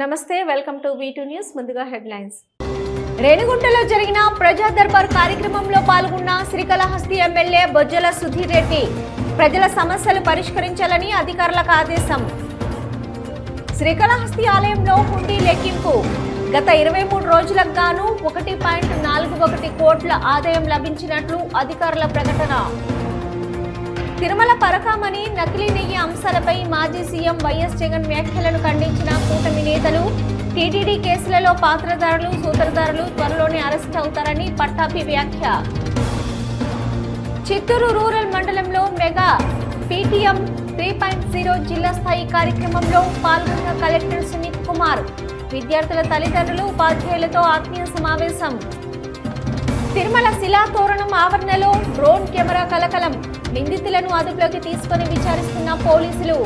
నమస్తే, welcome to V2 news. ముందుగా headlines. రేణిగుంటలో జరిగిన ప్రజా దర్బార్ కార్యక్రమంలో పాల్గొన్న శ్రీకాళహస్తి ఎమ్మెల్యే బొజ్జల సుధీర్ రెడ్డి ప్రజల సమస్యలు పరిష్కరించాలని అధికారులకు ఆదేశం. శ్రీకాళహస్తి ఆలయంలో హుండీ లెక్కింపు. గత 23 రోజులకు గాను 1.41 కోట్ల ఆదాయం లభించినట్లు అధికారుల ప్రకటన. తిరుమల పరకామణి నకిలీ నెయ్యి అంశాలపై మాజీ సీఎం వైఎస్ జగన్ వ్యాఖ్యలను ఖండించిన కూటమి నేతలు. టీటీడీ కేసులలో పాత్రధారులు, సూత్రధారులు త్వరలోనే అరెస్ట్ అవుతారని పట్టాభి వ్యాఖ్య. చిత్తూరు రూరల్ మండలంలో మెగా పీటీఎం 3.0 జిల్లా స్థాయి కార్యక్రమంలో పాల్గొన్న కలెక్టర్ సుమిత్ కుమార్. విద్యార్థుల తల్లిదండ్రులు, ఉపాధ్యాయులతో ఆత్మీయ సమావేశం. తిరుమల శిలా తోరణం ఆవరణలో డ్రోన్ కెమెరా కలకలం. నిందితులను అదుపులోకి తీసుకుని విచారిస్తున్న పోలీసులు.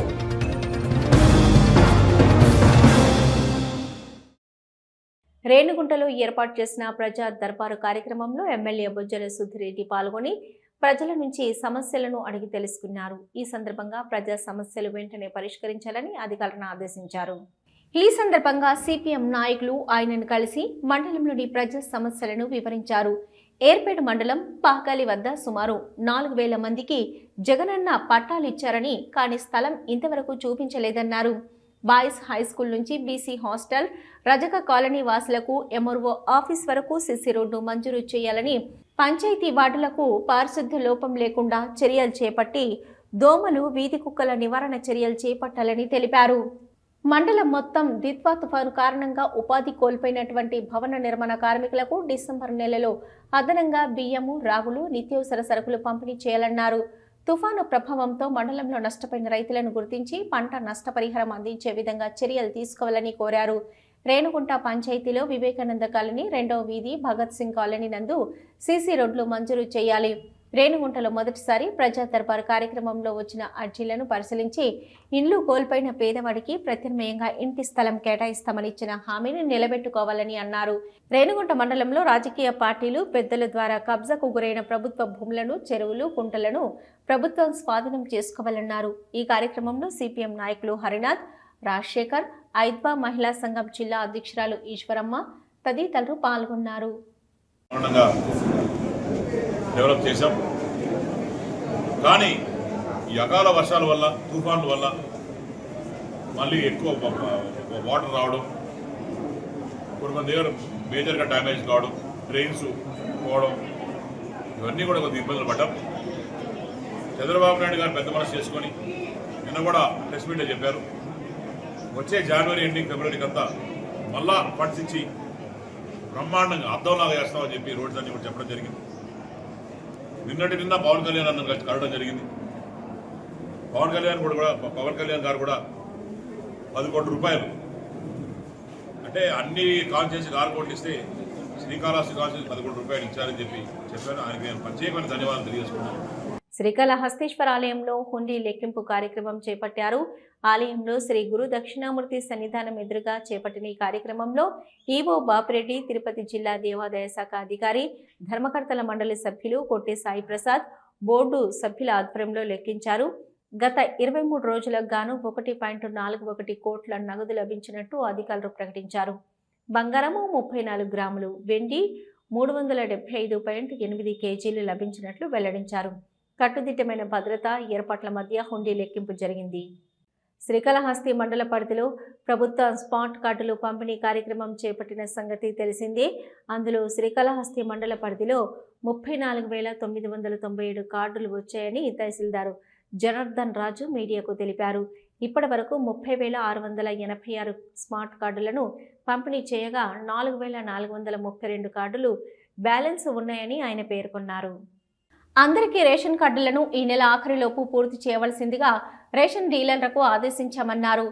రేణిగుంటలో ఏర్పాటు చేసిన ప్రజా దర్బారు కార్యక్రమంలో ఎమ్మెల్యే బొజ్జల సుధీర్ రెడ్డి పాల్గొని ప్రజల నుంచి సమస్యలను అడిగి తెలుసుకున్నారు. ఈ సందర్భంగా ప్రజా సమస్యలు వెంటనే పరిష్కరించాలని అధికారులను ఆదేశించారు. ఈ సందర్భంగా సిపిఎం నాయకులు ఆయనను కలిసి మండలంలోని ప్రజా సమస్యలను వివరించారు. ఏర్పేట మండలం పాకాలి వద్ద సుమారు 4,000 మందికి జగనన్న పట్టాలు ఇచ్చారని, కానీ స్థలం ఇంతవరకు చూపించలేదన్నారు. బాయ్స్ హై స్కూల్ నుంచి బీసీ హాస్టల్, రజక కాలనీ వాసులకు ఎంఆర్ఓ ఆఫీస్ వరకు సిసి రోడ్డు మంజూరు చేయాలని, పంచాయతీ వార్డులకు పారిశుద్ధ్య లోపం లేకుండా చర్యలు చేపట్టి దోమలు, వీధి కుక్కల నివారణ చర్యలు చేపట్టాలని తెలిపారు. మండలం మొత్తం దిత్వా తుఫాను కారణంగా ఉపాధి కోల్పోయినటువంటి భవన నిర్మాణ కార్మికులకు డిసెంబర్ నెలలో అదనంగా బియ్యము, రాగులు, నిత్యావసర సరుకులు పంపిణీ చేయాలన్నారు. తుఫాను ప్రభావంతో మండలంలో నష్టపోయిన రైతులను గుర్తించి పంట నష్టపరిహారం అందించే విధంగా చర్యలు తీసుకోవాలని కోరారు. రేణుగుంట పంచాయతీలో వివేకానంద కాలనీ, 2వ వీధి, భగత్ సింగ్ కాలనీ నందు సీసీ రోడ్లు మంజూరు చేయాలి. రేణుగుంటలో మొదటిసారి ప్రజా దర్బార్ కార్యక్రమంలో వచ్చిన అర్జీలను పరిశీలించి ఇండ్లు కోల్పోయిన పేదవాడికి ప్రత్యామ్నాయంగా ఇంటి స్థలం కేటాయిస్తామని ఇచ్చిన హామీని నిలబెట్టుకోవాలని అన్నారు. రేణుగుంట మండలంలో రాజకీయ పార్టీలు, పెద్దల ద్వారా కబ్జాకు గురైన ప్రభుత్వ భూములను, చెరువులు, కుంటలను ప్రభుత్వం స్వాధీనం చేసుకోవాలన్నారు. ఈ కార్యక్రమంలో సిపిఎం నాయకులు హరినాథ్, రాజశేఖర్, ఐద్వా మహిళా సంఘం జిల్లా అధ్యక్షురాలు ఈశ్వరమ్మ తదితరులు పాల్గొన్నారు. డెవలప్ చేశాం, కానీ ఈ అకాల వర్షాల వల్ల, తుఫాన్ల వల్ల మళ్ళీ ఎక్కువ వాటర్ రావడం, కొంతమంది దగ్గర మేజర్గా డ్యామేజ్ కావడం, ట్రైన్స్ పోవడం, ఇవన్నీ కూడా కొద్దిగా ఇబ్బందులు పడ్డాం. చంద్రబాబు నాయుడు గారు పెద్ద మనసు చేసుకొని నిన్న కూడా ప్రెస్ మీట్లో చెప్పారు, వచ్చే జనవరి ఎండింగ్, ఫిబ్రవరికి అంతా మళ్ళా ఫండ్స్ ఇచ్చి బ్రహ్మాండంగా అర్థంలాగా చేస్తామని చెప్పి రోడ్స్ అన్ని కూడా చెప్పడం జరిగింది. నిన్న పవన్ కళ్యాణ్ అన్న కలవడం జరిగింది. పవన్ కళ్యాణ్ గారు కూడా 10 కోట్ల రూపాయలు, అంటే అన్ని కాన్స్టిట్యూన్సీ 6 కోట్లు ఇస్తే శ్రీకాళహస్తి కాన్స్టిట్యూన్సీ 10 కోట్ల రూపాయలు ఇచ్చారని చెప్పారు. ఆయనకి నేను ప్రత్యేకమైన ధన్యవాదాలు తెలియజేసుకున్నాను. శ్రీకాళహస్తీశ్వర ఆలయంలో హుండీ లెక్కింపు కార్యక్రమం చేపట్టారు. ఆలయంలో శ్రీ గురు దక్షిణామూర్తి సన్నిధానం ఎదురుగా చేపట్టిన ఈ కార్యక్రమంలో ఈవో బాపిరెడ్డి, తిరుపతి జిల్లా దేవాదాయ శాఖ అధికారి, ధర్మకర్తల మండలి సభ్యులు కొట్టి సాయి ప్రసాద్, బోర్డు సభ్యుల ఆధ్వర్యంలో లెక్కించారు. గత 23 రోజులకు గాను 1.41 కోట్ల నగదు లభించినట్టు అధికారులు ప్రకటించారు. బంగారము 34 గ్రాములు, వెండి 375.8 కేజీలు లభించినట్లు వెల్లడించారు. కట్టుదిట్టమైన భద్రతా ఏర్పాట్ల మధ్య హుండీ లెక్కింపు జరిగింది. శ్రీకాళహస్తి మండల పరిధిలో ప్రభుత్వ స్మార్ట్ కార్డులు పంపిణీ కార్యక్రమం చేపట్టిన సంగతి తెలిసిందే. అందులో శ్రీకాళహస్తి మండల పరిధిలో 34,997 కార్డులు వచ్చాయని తహసీల్దారు జనార్దన్ రాజు మీడియాకు తెలిపారు. ఇప్పటి వరకు 30,686 స్మార్ట్ కార్డులను పంపిణీ చేయగా 4,432 కార్డులు బ్యాలెన్స్ ఉన్నాయని ఆయన పేర్కొన్నారు. అందరికీ రేషన్ కార్డులను ఈ నెల ఆఖరిలోపు పూర్తి చేయవలసిందిగా రేషన్ డీలర్లకు ఆదేశించామన్నారు.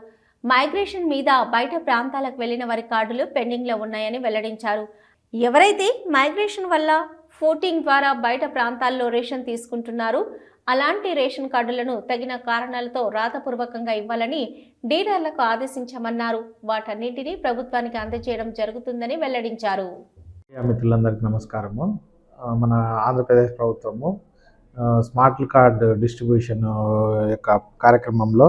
మైగ్రేషన్ మీద బయట ప్రాంతాలకు వెళ్లిన వారి కార్డులు పెండింగ్లో ఉన్నాయని వెల్లడించారు. ఎవరైతే మైగ్రేషన్ వల్ల ఫోటింగ్ ద్వారా బయట ప్రాంతాల్లో రేషన్ తీసుకుంటున్నారో అలాంటి రేషన్ కార్డులను తగిన కారణాలతో రాతపూర్వకంగా ఇవ్వాలని డీలర్లకు ఆదేశించామన్నారు. వాటన్నింటినీ ప్రభుత్వానికి అందజేయడం జరుగుతుందని వెల్లడించారు. మిత్రులందరికీ నమస్కారము. మన ఆంధ్రప్రదేశ్ ప్రభుత్వము స్మార్ట్ కార్డ్ డిస్ట్రిబ్యూషన్ యొక్క కార్యక్రమంలో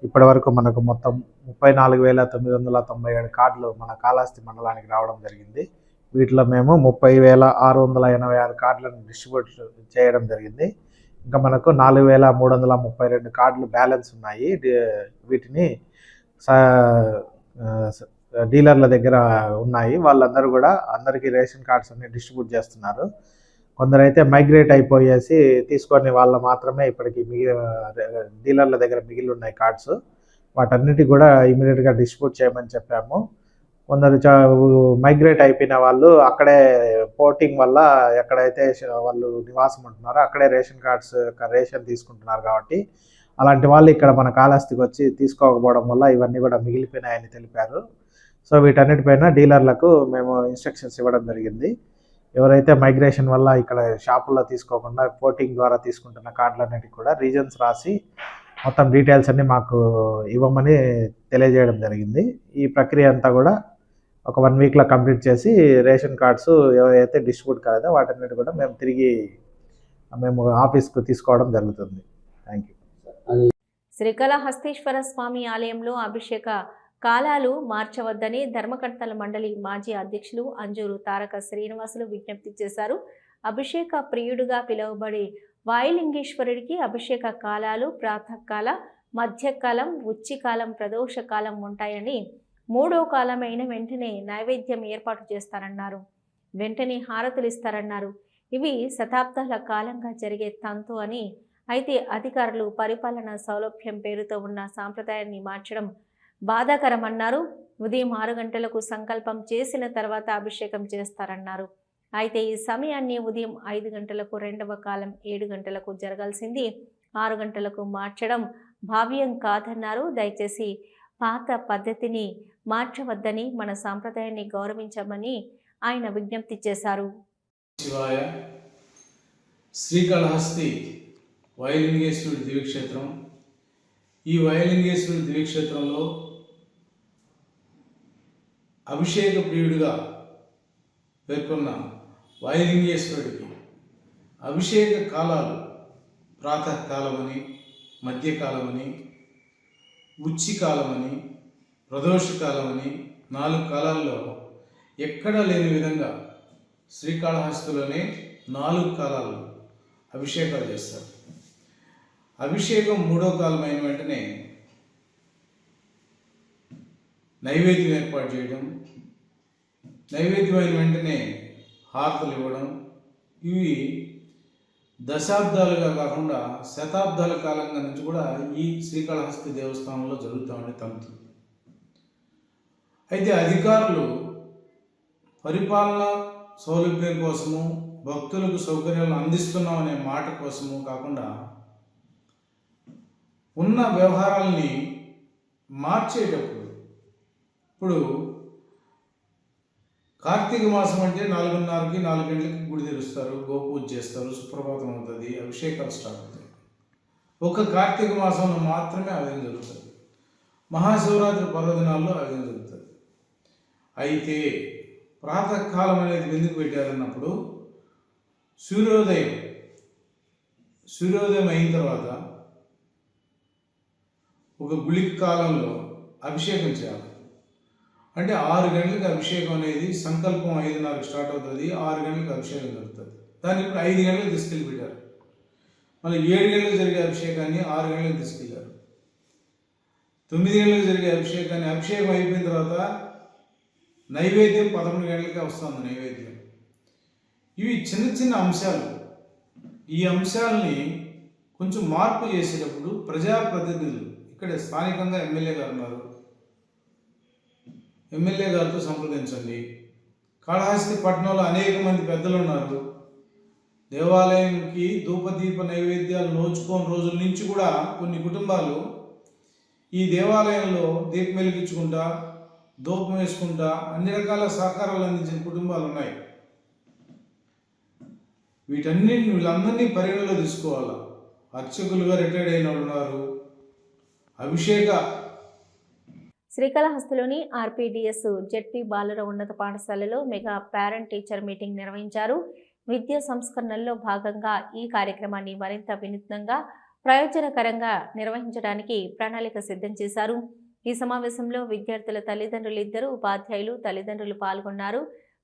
ఇప్పటివరకు మనకు మొత్తం 34,997 కార్డులు మన కాళహస్తి మండలానికి రావడం జరిగింది. వీటిలో మేము 30,686 కార్డులను డిస్ట్రిబ్యూట్ చేయడం జరిగింది. ఇంకా మనకు 4,332 కార్డులు బ్యాలెన్స్ ఉన్నాయి. వీటిని డీలర్ల దగ్గర ఉన్నాయి. వాళ్ళందరూ కూడా అందరికీ రేషన్ కార్డ్స్ అన్ని డిస్ట్రిబ్యూట్ చేస్తున్నారు. కొందరైతే మైగ్రేట్ అయిపోయేసి తీసుకొని వాళ్ళు మాత్రమే ఇప్పటికి డీలర్ల దగ్గర మిగిలి ఉన్నాయి కార్డ్స్. వాటన్నిటి కూడా ఇమీడియట్గా డిస్ట్రిబ్యూట్ చేయమని చెప్పాము. కొందరు మైగ్రేట్ అయిపోయిన వాళ్ళు అక్కడే పోర్టింగ్ వల్ల ఎక్కడైతే వాళ్ళు నివాసం ఉంటున్నారో అక్కడే రేషన్ కార్డ్స్ రేషన్ తీసుకుంటున్నారు. కాబట్టి అలాంటి వాళ్ళు ఇక్కడ మన కాళహస్తికి వచ్చి తీసుకోకపోవడం వల్ల ఇవన్నీ కూడా మిగిలిపోయినాయని తెలిపారు. సో వీటన్నిటిపైన డీలర్లకు మేము ఇన్స్ట్రక్షన్స్ ఇవ్వడం జరిగింది. ఎవరైతే మైగ్రేషన్ వల్ల ఇక్కడ షాపుల్లో తీసుకోకుండా పోర్టింగ్ ద్వారా తీసుకుంటున్న కార్డులన్నిటికీ కూడా రీజన్స్ రాసి మొత్తం డీటెయిల్స్ అన్నీ మాకు ఇవ్వమని తెలియజేయడం జరిగింది. ఈ ప్రక్రియ అంతా కూడా ఒక 1 వీక్లో కంప్లీట్ చేసి రేషన్ కార్డ్స్ ఎవరైతే డిస్ట్రిబ్యూట్ కాలేదో వాటన్నిటి కూడా మేము తిరిగి మేము ఆఫీస్కు తీసుకోవడం జరుగుతుంది. Thank you. శ్రీకాళహస్తీశ్వర స్వామి ఆలయంలో అభిషేక కాలాలు మార్చవద్దని ధర్మకర్తల మండలి మాజీ అధ్యక్షులు అంజూరు తారక శ్రీనివాసులు విజ్ఞప్తి చేశారు. అభిషేక ప్రియుడుగా పిలువబడే వాయులింగేశ్వరుడికి అభిషేక కాలాలు ప్రాతకాల, మధ్యకాలం, ఉచ్చికాలం, ప్రదోషకాలం ఉంటాయని, 3వ కాలమైన వెంటనే నైవేద్యం ఏర్పాటు చేస్తారన్నారు. వెంటనే హారతులు ఇస్తారన్నారు. ఇవి శతాబ్దాల కాలంగా జరిగే తంతు అని, అయితే అధికారులు పరిపాలన సౌలభ్యం పేరుతో ఉన్న సాంప్రదాయాన్ని మార్చడం బాధాకరమన్నారు. ఉదయం 6 గంటలకు సంకల్పం చేసిన తర్వాత అభిషేకం చేస్తారన్నారు. అయితే ఈ సమయాన్ని ఉదయం 5 గంటలకు, 2వ కాలం 7 గంటలకు జరగాల్సింది 6 గంటలకు మార్చడం భావ్యం కాదన్నారు. దయచేసి పాత పద్ధతిని మార్చవద్దని, మన సాంప్రదాయాన్ని గౌరవించమని ఆయన విజ్ఞప్తి చేశారు. శివాయ. శ్రీకాళహస్తి వాయులింగేశ్వరుడి దివ్యక్షేత్రం. ఈ వాయులింగేశ్వరుడి దివ్యక్షేత్రంలో అభిషేక ప్రియుడిగా పేర్కొన్న వాయులింగేశ్వరుడికి అభిషేక కాలాలు ప్రాతకాలమని, మధ్యకాలమని, ఉచ్చికాలమని, ప్రదోషకాలమని 4 కాలాల్లో ఎక్కడా లేని విధంగా శ్రీకాళహస్తిలోనే 4 కాలాల్లో అభిషేకాలు చేస్తారు. అభిషేకం 3వ కాలం అయిన వెంటనే నైవేద్యం ఏర్పాటు చేయడం, నైవేద్యం అయిన వెంటనే హారతులు ఇవ్వడం, ఇవి దశాబ్దాలుగా కాకుండా శతాబ్దాల కాలంగా నుంచి కూడా ఈ శ్రీకాళహస్తి దేవస్థానంలో జరుగుతూ ఉండే తంతు. అయితే అధికారులు పరిపాలన సౌలభ్యం కోసము, భక్తులకు సౌకర్యాలను అందిస్తున్నాం అనే మాట కోసము కాకుండా ఉన్న వ్యవహారాలని మార్చేటప్పుడు, ఇప్పుడు కార్తీక మాసం అంటే 4:30కి 4 గంటలకి గుడి తెరుస్తారు, గోపూజ చేస్తారు, సుప్రభాతం అవుతుంది, అభిషేకాలు స్టార్ట్ అవుతాయి. ఒక కార్తీక మాసంలో మాత్రమే ఆ విధంగా జరుగుతుంది. మహాశివరాత్రి పర్వదినాల్లో ఆ విధంగా జరుగుతుంది. అయితే ప్రాతకాలం అనేది ఎందుకు పెట్టారన్నప్పుడు సూర్యోదయం అయిన తర్వాత ఒక గుళిక కాలంలో అభిషేకం చేయాలి. అంటే 6 గంటలకు అభిషేకం అనేది సంకల్పం 5:30కి స్టార్ట్ అవుతుంది, 6 గంటలకు అభిషేకం జరుగుతుంది. దాన్ని ఇప్పుడు 5 గంటలకు తీసుకెళ్ళి పెట్టారు. మళ్ళీ 7 గంటలకు జరిగే అభిషేకాన్ని 6 గంటలకు తీసుకెళ్ళారు. 9 గంటలకు జరిగే అభిషేకాన్ని, అభిషేకం అయిపోయిన తర్వాత నైవేద్యం 11 గంటలకే వస్తుంది నైవేద్యం. ఇవి చిన్న చిన్న అంశాలు. ఈ అంశాలని కొంచెం మార్పు చేసేటప్పుడు ప్రజాప్రతినిధులు, ఇక్కడ స్థానికంగా ఎమ్మెల్యే గారు ఉన్నారు, ఎమ్మెల్యే గారితో సంప్రదించండి. కాళహస్తి పట్టణంలో అనేక మంది పెద్దలు ఉన్నారు. దేవాలయంకి ధూపదీప నైవేద్యాలు నోచుకోని రోజుల నుంచి కూడా కొన్ని కుటుంబాలు ఈ దేవాలయంలో దీపం వెలిగించుకుంటా, ధూపం వేసుకుంటా అన్ని రకాల సహకారాలు అందించిన కుటుంబాలు ఉన్నాయి. వీళ్ళందరినీ పరిగణలో తీసుకోవాలా. అర్చకులుగా రిటైర్డ్ అయిన వాళ్ళు ఉన్నారు. అభిషేక శ్రీకాళహస్తిలోని ఆర్పీడీఎస్ జెడ్పీ బాలుర ఉన్నత పాఠశాలలో మెగా పేరెంట్ టీచర్ మీటింగ్ నిర్వహించారు. విద్యా సంస్కరణల్లో భాగంగా ఈ కార్యక్రమాన్ని మరింత వినూత్నంగా ప్రయోజనకరంగా నిర్వహించడానికి ప్రణాళిక సిద్ధం చేశారు. ఈ సమావేశంలో విద్యార్థుల తల్లిదండ్రులు ఇద్దరు, ఉపాధ్యాయులు, తల్లిదండ్రులు పాల్గొన్నారు.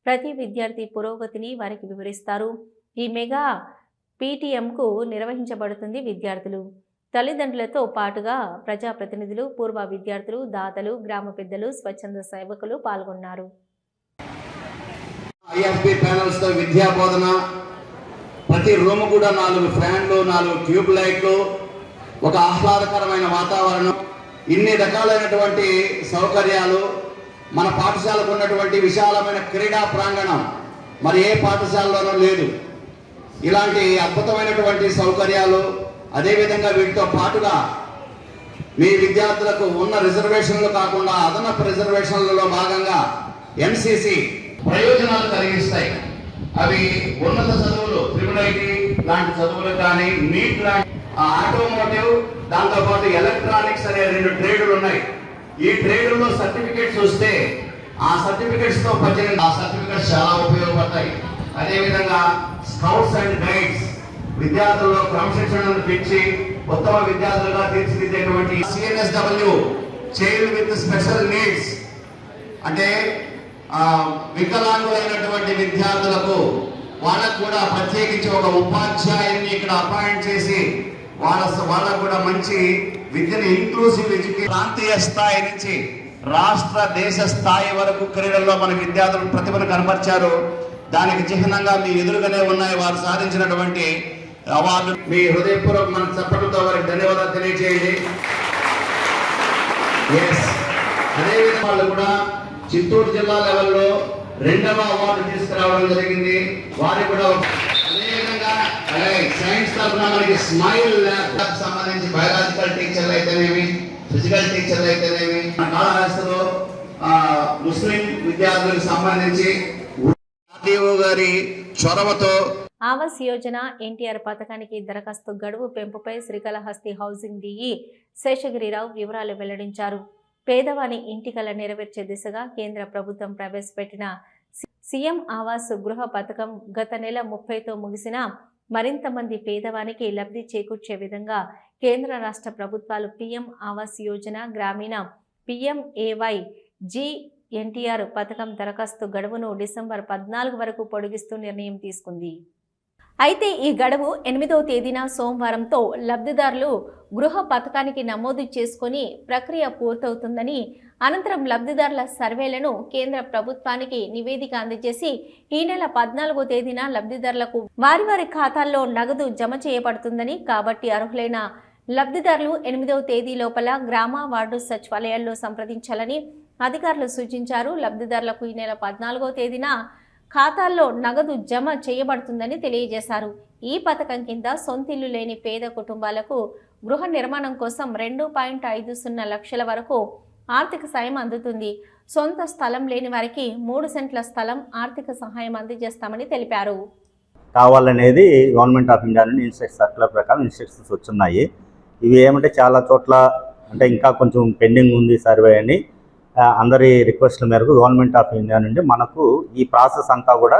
ప్రతి విద్యార్థి పురోగతిని వారికి వివరిస్తారు. ఈ మెగా పీటీఎంకు నిర్వహించబడుతుంది. విద్యార్థులు, తల్లిదండ్రులతో పాటుగా ప్రజాప్రతినిధులు, పూర్వ విద్యార్థులు, దాతలు, గ్రామ పెద్దలు, స్వచ్ఛంద సేవకులు పాల్గొన్నారు. ఐఎఫ్బి ప్యానల్స్ తో విద్యా బోధన, ప్రతి రూమ్ కూడా 4 ఫ్యాన్లు, 4 ట్యూబ్ లైట్లు, ఒక ఆహ్లాదకరమైన వాతావరణం, ఇన్ని రకాలైనటువంటి సౌకర్యాలు, మన పాఠశాలకు ఉన్నటువంటి విశాలమైన క్రీడా ప్రాంగణం మరి ఏ పాఠశాలలోనూ లేదు. ఇలాంటి అద్భుతమైనటువంటి సౌకర్యాలు, అదేవిధంగా వీటితో పాటుగా మీ విద్యార్థులకు ఉన్న రిజర్వేషన్లు కాకుండా అదనపు రిజర్వేషన్లలో భాగంగా ఎన్సిసి ప్రయోజనాలు కలిగిస్తాయి. అవి ఉన్నత చదువులు, ట్రిపుల్ లాంటి చదువులు కానీ, నీట్ లాంటి ఆటోమోటివ్, దాంతోపాటు ఎలక్ట్రానిక్స్ అనే 2 ట్రేడులు ఉన్నాయి. ఈ ట్రేడుల్లో సర్టిఫికేట్స్ వస్తే ఆ సర్టిఫికేట్స్ తో 18 ఆ సర్టిఫికేట్స్ చాలా ఉపయోగపడతాయి. అదేవిధంగా స్కౌట్స్ అండ్ గైడ్స్ విద్యార్థుల్లో క్రమశిక్షణను పెంచి ఉత్తమ విద్యార్థులుగా తీర్చిదిద్దేటువంటి సిఎన్ఎస్డబ్ల్యూ చైల్డ్ విత్ స్పెషల్ నీడ్స్ అంటే వికలాంగులైనటువంటి విద్యార్థులకు వాళ్ళకు కూడా ప్రత్యేకించి ఒక ఉపాధ్యాయుని ఇక్కడ అపాయింట్ చేసి వాళ్ళకు కూడా మంచి విద్యను ఇంక్లూసివ్ ఎడ్యుకేషన్ ప్రాంతీయ స్థాయి నుంచి రాష్ట్ర దేశ స్థాయి వరకు క్రీడల్లో మన విద్యార్థులు ప్రతిభను కనబర్చారు. దానికి చిహ్నంగా మీ ఎదురుగానే ఉన్నాయి వారు సాధించినటువంటి అవార్డు. మీ హృదయపూర్వక మన చప్పట్లతో వారికి ధన్యవాదాలు తెలియజేయండి. అదేవిధంగా వాళ్ళు కూడా చిత్తూరు జిల్లా లెవెల్లో 2వ అవార్డు తీసుకురావడం జరిగింది. వారికి కూడా అదేవిధంగా సైన్స్ తరఫున మనకి స్మైల్ ల్యాబ్ సంబంధించి బయాలజికల్ టీచర్లు అయితేనేమి, ఫిజికల్ టీచర్లు అయితేనేమి, కాళహస్తిలో ముస్లిం విద్యార్థులకు సంబంధించి గారి చొరవతో ఆవాస్ యోజన ఎన్టీఆర్ పథకానికి దరఖాస్తు గడువు పెంపుపై శ్రీకాళహస్తి హౌసింగ్ డిఈ శేషగిరిరావు వివరాలు వెల్లడించారు. పేదవాని ఇంటికల నెరవేర్చే దిశగా కేంద్ర ప్రభుత్వం ప్రవేశపెట్టిన సీఎం ఆవాస్ గృహ పథకం గత నెల 30తో ముగిసిన మరింత మంది పేదవానికి లబ్ధి చేకూర్చే విధంగా కేంద్ర రాష్ట్ర ప్రభుత్వాలు పీఎం ఆవాస్ యోజన, గ్రామీణ PMAY ఎన్టీఆర్ పథకం దరఖాస్తు గడువును డిసెంబర్ 14 వరకు పొడిగిస్తూ నిర్ణయం తీసుకుంది. అయితే ఈ గడువు 8వ తేదీన సోమవారంతో లబ్ధిదారులు గృహ పథకానికి నమోదు చేసుకుని ప్రక్రియ పూర్తవుతుందని, అనంతరం లబ్ధిదారుల సర్వేలను కేంద్ర ప్రభుత్వానికి నివేదిక అందజేసి ఈ నెల 14వ తేదీన లబ్ధిదారులకు వారి వారి ఖాతాల్లో నగదు జమ చేయబడుతుందని, కాబట్టి అర్హులైన లబ్ధిదారులు 8వ తేదీ లోపల గ్రామ వార్డు సచివాలయాల్లో సంప్రదించాలని అధికారులు సూచించారు. లబ్ధిదారులకు ఈ నెల 14వ తేదీన ఖాతాల్లో నగదు జమ చేయబడుతుందని తెలియజేశారు. ఈ పథకం కింద సొంతిల్లు లేని పేద కుటుంబాలకు గృహ నిర్మాణం కోసం 2.50 లక్షల వరకు ఆర్థిక సాయం అందుతుంది. సొంత స్థలం లేని వారికి 3 సెంట్ల స్థలం ఆర్థిక సహాయం అందజేస్తామని తెలిపారు. కావాలనేది గవర్నమెంట్ ఆఫ్ ఇండియా నుండి సర్క్యులర్ ప్రకారం ఇన్స్ట్రక్షన్స్ వచ్చున్నాయి. ఇవి ఏమంటే చాలా చోట్ల అంటే ఇంకా కొంచెం పెండింగ్ ఉంది సర్వే అని అందరి రిక్వెస్ట్ల మేరకు గవర్నమెంట్ ఆఫ్ ఇండియా నుండి మనకు ఈ ప్రాసెస్ అంతా కూడా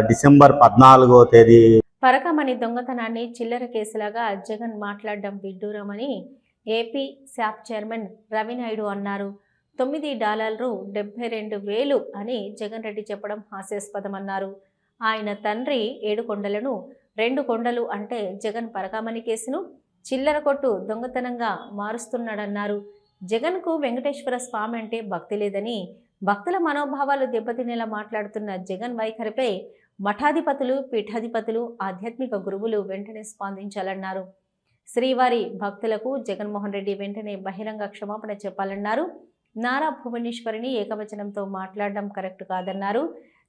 డిసెంబర్ 14వ తేదీ. పరకమణి దొంగతనాన్ని చిల్లర కేసులాగా జగన్ మాట్లాడడం విడ్డూరమని ఏపీ శాప్ చైర్మన్ రవినాయుడు అన్నారు. $9.72,000 అని జగన్ రెడ్డి చెప్పడం హాస్యాస్పదమన్నారు. ఆయన తండ్రి 7 కొండలను 2 కొండలు అంటే జగన్ పరకామణి కేసును చిల్లర కొట్టు దొంగతనంగా మారుస్తున్నాడన్నారు. జగన్కు వెంకటేశ్వర స్వామి అంటే భక్తి లేదని, భక్తుల మనోభావాలు దెబ్బతినేలా మాట్లాడుతున్న జగన్ వైఖరిపై మఠాధిపతులు, పీఠాధిపతులు, ఆధ్యాత్మిక గురువులు వెంటనే స్పందించాలన్నారు. శ్రీవారి భక్తులకు జగన్మోహన్ రెడ్డి వెంటనే బహిరంగ క్షమాపణ చెప్పాలన్నారు. నారా భువనేశ్వరిని ఏకవచనంతో మాట్లాడడం కరెక్ట్ కాదన్నారు.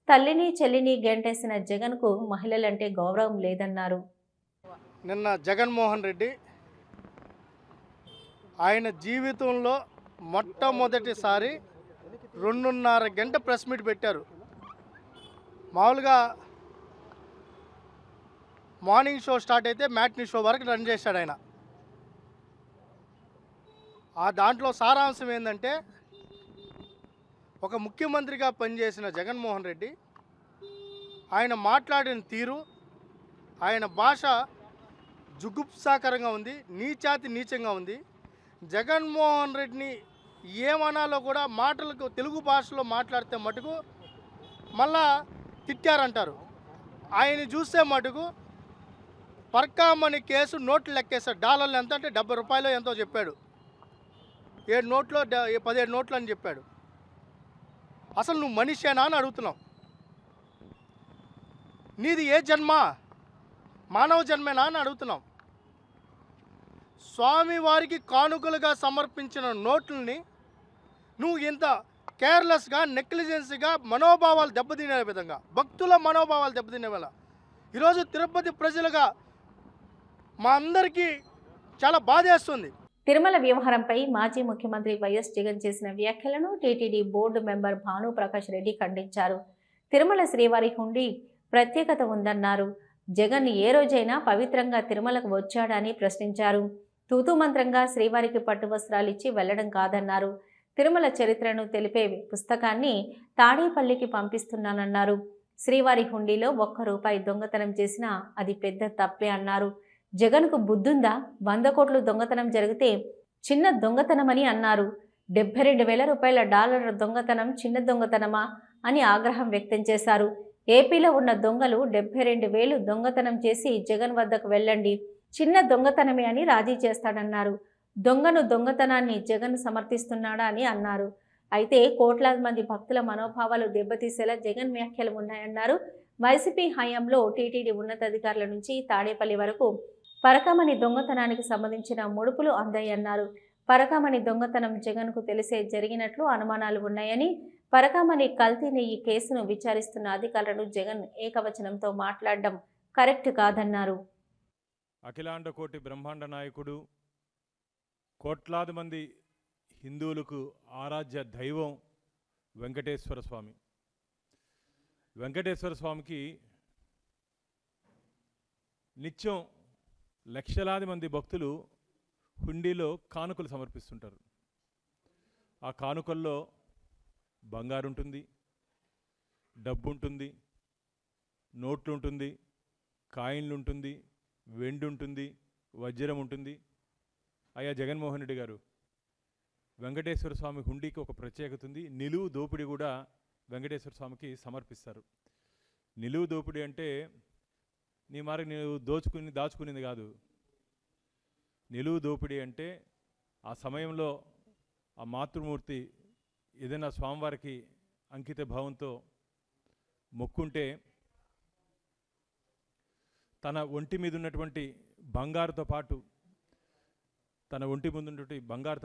తల్లిని చెల్లిని గెంటేసిన జగన్కు మహిళలంటే గౌరవం లేదన్నారు. నిన్న జగన్మోహన్ రెడ్డి ఆయన జీవితంలో మొట్టమొదటిసారి 2.5 గంట ప్రెస్ మీట్ పెట్టారు. మామూలుగా మార్నింగ్ షో స్టార్ట్ అయితే మ్యాట్నీ షో వరకు రన్ చేశాడు ఆయన. ఆ దాంట్లో సారాంశం ఏంటంటే, ఒక ముఖ్యమంత్రిగా పనిచేసిన జగన్మోహన్ రెడ్డి ఆయన మాట్లాడిన తీరు, ఆయన భాష జుగుప్సాకరంగా ఉంది, నీచాతి నీచంగా ఉంది. జగన్మోహన్ రెడ్డిని ఏమనాలో కూడా మాటలకు తెలుగు భాషలో మాట్లాడితే మటుకు మళ్ళా తిట్టారంటారు. ఆయన చూస్తే మటుకు పర్కామణి కేసు నోట్లు లెక్కేశాడు. డాలర్లు ఎంత అంటే 70 రూపాయలు ఎంతో చెప్పాడు. 7 నోట్లో 17 నోట్లు అని చెప్పాడు. అసలు నువ్వు మనిషేనా అని అడుగుతున్నావు. నీది ఏ జన్మ? మానవ జన్మేనా అని అడుగుతున్నాం. స్వామివారికి కానుకలుగా సమర్పించిన నోట్లని నువ్వు ఇంత కేర్లెస్గా, నెగ్లిజెన్స్గా మనోభావాలు దెబ్బతినే విధంగా, భక్తుల మనోభావాలు దెబ్బతినే వేళ ఈరోజు తిరుపతి ప్రజలుగా మా అందరికీ చాలా బాధేస్తుంది. తిరుమల వ్యవహారంపై మాజీ ముఖ్యమంత్రి వైఎస్ జగన్ చేసిన వ్యాఖ్యలను TTD board member Bhanu Prakash Reddy ఖండించారు. తిరుమల శ్రీవారి హుండీ ప్రత్యేకత ఉందన్నారు. జగన్ ఏ రోజైనా పవిత్రంగా తిరుమలకు వచ్చాడని ప్రశ్నించారు. తూతూ మంత్రంగా శ్రీవారికి పట్టు వస్త్రాలు ఇచ్చి వెళ్లడం కాదన్నారు. తిరుమల చరిత్రను తెలిపే పుస్తకాన్ని తాడేపల్లికి పంపిస్తున్నానన్నారు. శ్రీవారి హుండీలో ₹1 దొంగతనం చేసినా అది పెద్ద తప్పే అన్నారు. జగన్కు బుద్ధుందా? 100 కోట్లు దొంగతనం జరిగితే చిన్న దొంగతనమని అన్నారు. ₹72,000 డాలర్ దొంగతనం చిన్న దొంగతనమా అని ఆగ్రహం వ్యక్తం చేశారు. ఏపీలో ఉన్న దొంగలు 72,000 దొంగతనం చేసి జగన్ వద్దకు వెళ్ళండి, చిన్న దొంగతనమే అని రాజీ చేస్తాడన్నారు. దొంగతనాన్ని జగన్ సమర్థిస్తున్నాడా అని అన్నారు. అయితే కోట్లాది మంది భక్తుల మనోభావాలు దెబ్బతీసేలా జగన్ వ్యాఖ్యలు ఉన్నాయన్నారు. వైసీపీ హయాంలో టీటీడీ ఉన్నతాధికారుల నుంచి తాడేపల్లి వరకు పరకామణి దొంగతనానికి సంబంధించిన ముడుపులు అందాయన్నారు. పరకామణి దొంగతనం జగన్కు తెలిసే జరిగినట్లు అనుమానాలు ఉన్నాయని, పరకామణి కల్తీ నెయ్యి కేసును విచారిస్తున్న అధికారులను జగన్ ఏకవచనంతో మాట్లాడడం కరెక్ట్ కాదన్నారు. అఖిలాండ కోటి బ్రహ్మాండ నాయకుడు, కోట్లాది మంది హిందువులకు ఆరాధ్య దైవం వెంకటేశ్వర స్వామి. వెంకటేశ్వర స్వామికి నిత్యం లక్షలాది మంది భక్తులు హుండీలో కానుకలు సమర్పిస్తుంటారు. ఆ కానుకల్లో బంగారు ఉంటుంది, డబ్బు ఉంటుంది, నోట్లు ఉంటుంది, కాయిన్లు ఉంటుంది, వెండి ఉంటుంది, వజ్రం ఉంటుంది. అయ్యా జగన్మోహన్ రెడ్డి గారు, వెంకటేశ్వర స్వామి హుండీకి ఒక ప్రత్యేకత ఉంది. నిలువు దోపిడీ కూడా వెంకటేశ్వర స్వామికి సమర్పిస్తారు. నిలువు దోపిడీ అంటే నీవు దాచుకునేది కాదు. నిలువు దోపిడీ అంటే ఆ సమయంలో ఆ మాతృమూర్తి ఏదైనా స్వామివారికి అంకిత భావంతో మొక్కుంటే తన ఒంటి మీద ఉన్నటువంటి బంగారుతో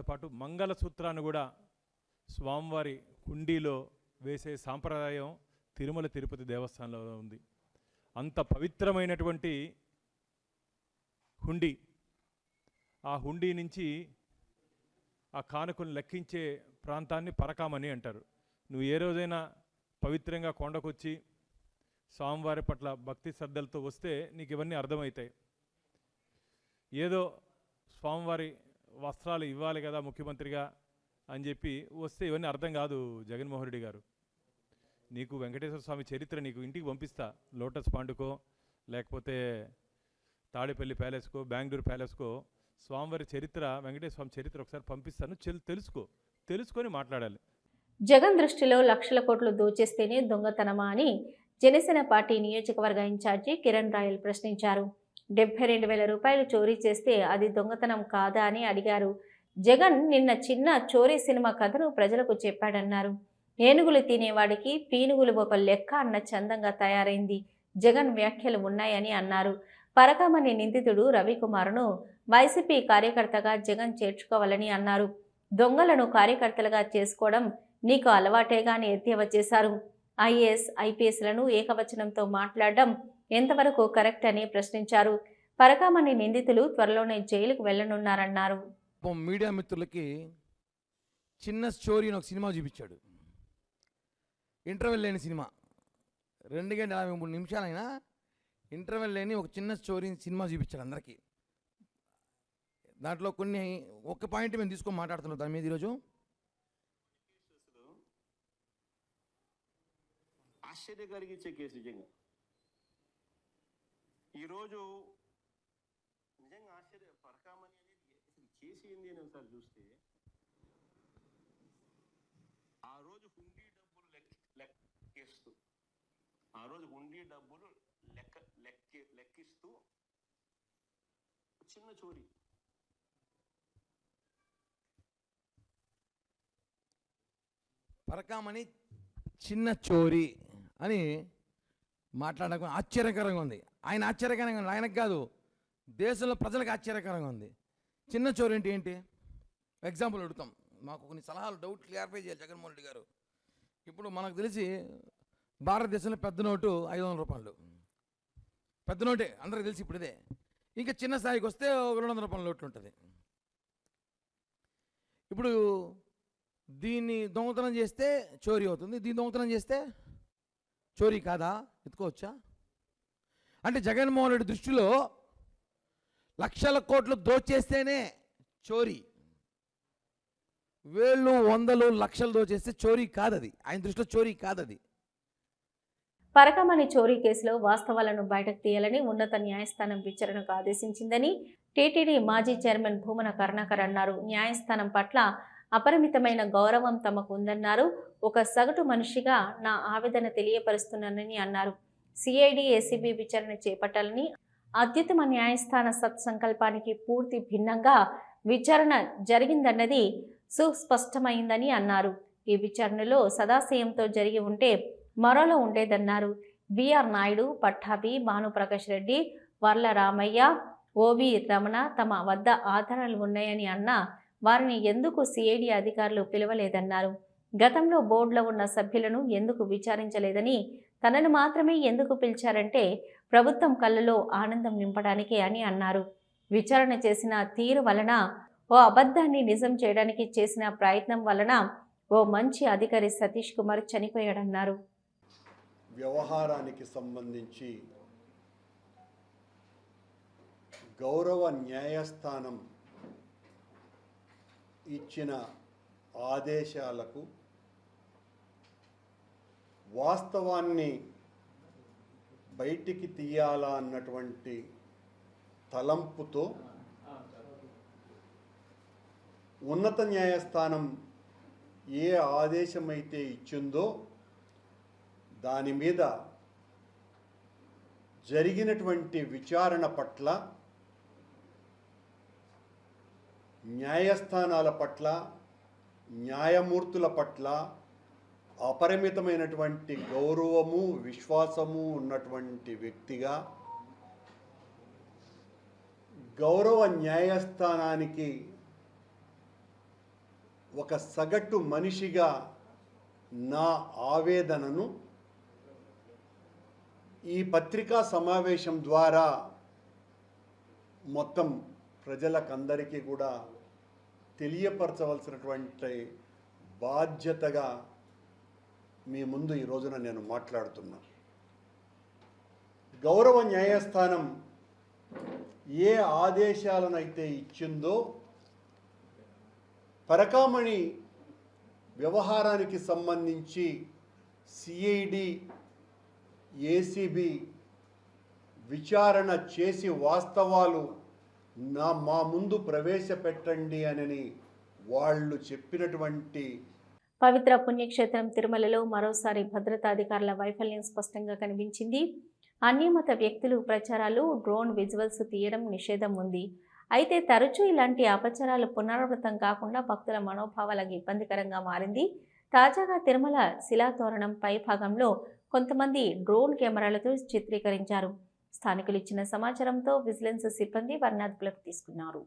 పాటు మంగళసూత్రాన్ని కూడా స్వామివారి హుండీలో వేసే సాంప్రదాయం తిరుమల తిరుపతి దేవస్థానంలో ఉంది. అంత పవిత్రమైనటువంటి హుండీ, ఆ హుండీ నుంచి ఆ కానుకను లెక్కించే ప్రాంతాన్ని పరకామని అంటారు. నువ్వు ఏ రోజైనా పవిత్రంగా కొండకొచ్చి స్వామివారి పట్ల భక్తి శ్రద్ధలతో వస్తే నీకు ఇవన్నీ అర్థమవుతాయి. ఏదో స్వామివారి వస్త్రాలు ఇవ్వాలి కదా ముఖ్యమంత్రిగా అని చెప్పి వస్తే ఇవన్నీ అర్థం కాదు. జగన్మోహన్ రెడ్డి గారు, నీకు వెంకటేశ్వర స్వామి చరిత్ర నీకు ఇంటికి పంపిస్తా. లోటస్ పాండుకో, లేకపోతే తాడేపల్లి ప్యాలెస్కో, బెంగళూరు ప్యాలెస్కో స్వామివారి చరిత్ర, వెంకటేశ్వర స్వామి చరిత్ర ఒకసారి పంపిస్తాను. తెలుసుకొని మాట్లాడాలి. జగన్ దృష్టిలో లక్షల కోట్లు దోచేస్తేనే దొంగతనమా అని జనసేన పార్టీ నియోజకవర్గ ఇన్ఛార్జి కిరణ్ రాయల్ ప్రశ్నించారు. ₹72,000 చోరీ చేస్తే అది దొంగతనం కాదా అని అడిగారు. జగన్ నిన్న చిన్న చోరీ సినిమా కథను ప్రజలకు చెప్పాడన్నారు. ఏనుగులు తినేవాడికి పీనుగులు ఒక లెక్క అన్న చందంగా తయారైంది జగన్ వ్యాఖ్యలు ఉన్నాయని అన్నారు. పరకామణి నిందితుడు రవికుమార్ను వైసీపీ కార్యకర్తగా జగన్ చేర్చుకోవాలని అన్నారు. దొంగలను కార్యకర్తలుగా చేసుకోవడం నీకు అలవాటేగా అని ఎద్దేవా చేశారు. ఐఏఎస్, ఐపీఎస్లను ఏకవచనంతో మాట్లాడడం ఎంతవరకు కరెక్ట్ అని ప్రశ్నించారు. పరకామణి నిందితులు త్వరలోనే జైలుకు వెళ్లనున్నారన్నారు. మీడియా మిత్రులకి చిన్న స్టోరీ ఒక సినిమా చూపించాడు. ఇంటర్వెల్ లేని సినిమా, 2 గంటల 53 నిమిషాలైనా ఇంటర్వెల్ లేని ఒక చిన్న స్టోరీ సినిమా చూపించాడు అందరికీ. దాంట్లో ఒక పాయింట్ మేము తీసుకొని మాట్లాడుతున్నాం దాని మీద. ఈరోజు ఆశ్చర్య కలిగించే కేసు నిజంగా. ఈరోజు ఆశ్చర్య పరకామణి అనేది చేసింది అని ఒకసారి చూస్తే ఆ రోజు హుండీ డబ్బులు లెక్కిస్తూ చిన్న చోరీ. పరకామణి చిన్న చోరీ అని మాట్లాడడం ఆశ్చర్యకరంగా ఉంది. ఆయన ఆశ్చర్యకరంగా ఉంది, ఆయనకు కాదు, దేశంలో ప్రజలకు ఆశ్చర్యకరంగా ఉంది. చిన్న చోరీ అంటే ఏంటి? ఎగ్జాంపుల్ అడుగుతాం, మాకు కొన్ని సలహాలు డౌట్ క్లారిఫై చేయాలి జగన్మోహన్ రెడ్డి గారు. ఇప్పుడు మనకు తెలిసి భారతదేశంలో పెద్ద నోటు 500 రూపాయలు, పెద్ద నోటే అందరికీ తెలిసి ఇప్పుడు ఇదే. ఇంకా చిన్న స్థాయికి వస్తే 200 రూపాయల నోట్లు ఉంటుంది. ఇప్పుడు దీన్ని దొంగతనం చేస్తే చోరీ అవుతుంది, దీన్ని దొంగతనం చేస్తే చోరీ కాదా? ఎత్తుకోవచ్చా? అంటే జగన్మోహన్ రెడ్డి దృష్టిలో లక్షల కోట్లు దోచేస్తేనే చోరీ, వేళ్ళు వందలు లక్షలు దోచేస్తే చోరీ కాదది, ఆయన దృష్టిలో చోరీ కాదది. పరకామణి చోరీ కేసులో వాస్తవాలను బయటకు తీయాలని ఉన్నత న్యాయస్థానం విచారణకు ఆదేశించిందని టీటీడీ మాజీ చైర్మన్ భూమన కరుణాకర్ అన్నారు. న్యాయస్థానం పట్ల అపరిమితమైన గౌరవం తమకు ఉందన్నారు. ఒక సగటు మనిషిగా నా ఆవేదన తెలియపరుస్తున్నానని అన్నారు. సిఐడి ఏసీబీ విచారణ చేపట్టాలని, అత్యుత్తమ న్యాయస్థాన సత్సంకల్పానికి పూర్తి భిన్నంగా విచారణ జరిగిందన్నది సుస్పష్టమైందని అన్నారు. ఈ విచారణలో సదాశయంతో జరిగి ఉంటే మరోలో ఉండేదన్నారు. బిఆర్ నాయుడు, పట్టాభి, భానుప్రకాష్ రెడ్డి, వర్ల రామయ్య, ఓవి రమణ తమ వద్ద ఆధారాలు ఉన్నాయని అన్నా వారిని ఎందుకు సిఐడి అధికారులు పిలవలేదన్నారు. గతంలో బోర్డులో ఉన్న సభ్యులను ఎందుకు విచారించలేదని, తనను మాత్రమే ఎందుకు పిలిచారంటే ప్రభుత్వం కళ్ళలో ఆనందం నింపడానికే అని అన్నారు. విచారణ చేసిన తీరు వలన, ఓ అబద్ధాన్ని నిజం చేయడానికి చేసిన ప్రయత్నం వలన ఓ మంచి అధికారి సతీష్ కుమార్ చనిపోయాడన్నారు. వ్యవహారానికి సంబంధించి గౌరవ న్యాయస్థానం ఇచ్చిన ఆదేశాలకు వాస్తవాన్ని బయటికి తీయాలా అన్నటువంటి తలంపుతో ఉన్నత న్యాయస్థానం ఏ ఆదేశమైతే ఇచ్చిందో దాని మీద జరిగినటువంటి విచారణ పట్ల, న్యాయస్థానాల పట్ల, న్యాయమూర్తుల పట్ల అపరిమితమైనటువంటి గౌరవము, విశ్వాసము ఉన్నటువంటి వ్యక్తిగా గౌరవ న్యాయస్థానానికి ఒక సగటు మనిషిగా నా ఆవేదనను ఈ పత్రికా సమావేశం ద్వారా మొత్తం ప్రజలకందరికీ కూడా తెలియపరచవలసినటువంటి బాధ్యతగా మీ ముందు ఈ రోజున నేను మాట్లాడుతున్నా. గౌరవ న్యాయస్థానం ఏ ఆదేశాలనైతే ఇచ్చిందో పరకామణి వ్యవహారానికి సంబంధించి సిఐడి ఏసీబీ విచారణ చేసి వాస్తవాలు మా ముందు ప్రవేశపెట్టండి అని వాళ్ళు చెప్పినటువంటి పవిత్ర పుణ్యక్షేత్రం తిరుమలలో మరోసారి భద్రతాధికారుల వైఫల్యం స్పష్టంగా కనిపించింది. అన్యమత వ్యక్తులు ప్రచారాలు, డ్రోన్ విజువల్స్ తీయడం నిషేధం ఉంది. అయితే తరచూ ఇలాంటి అపచారాలు పునరావృతం కాకుండా భక్తుల మనోభావాలకు ఇబ్బందికరంగా మారింది. తాజాగా తిరుమల శిలాతోరణం పై భాగంలో కొంతమంది డ్రోన్ కెమెరాలతో చిత్రీకరించారు. స్థానికులు ఇచ్చిన సమాచారంతో విజిలెన్స్ సిబ్బంది వారిని అదుపులోకి తీసుకున్నారు.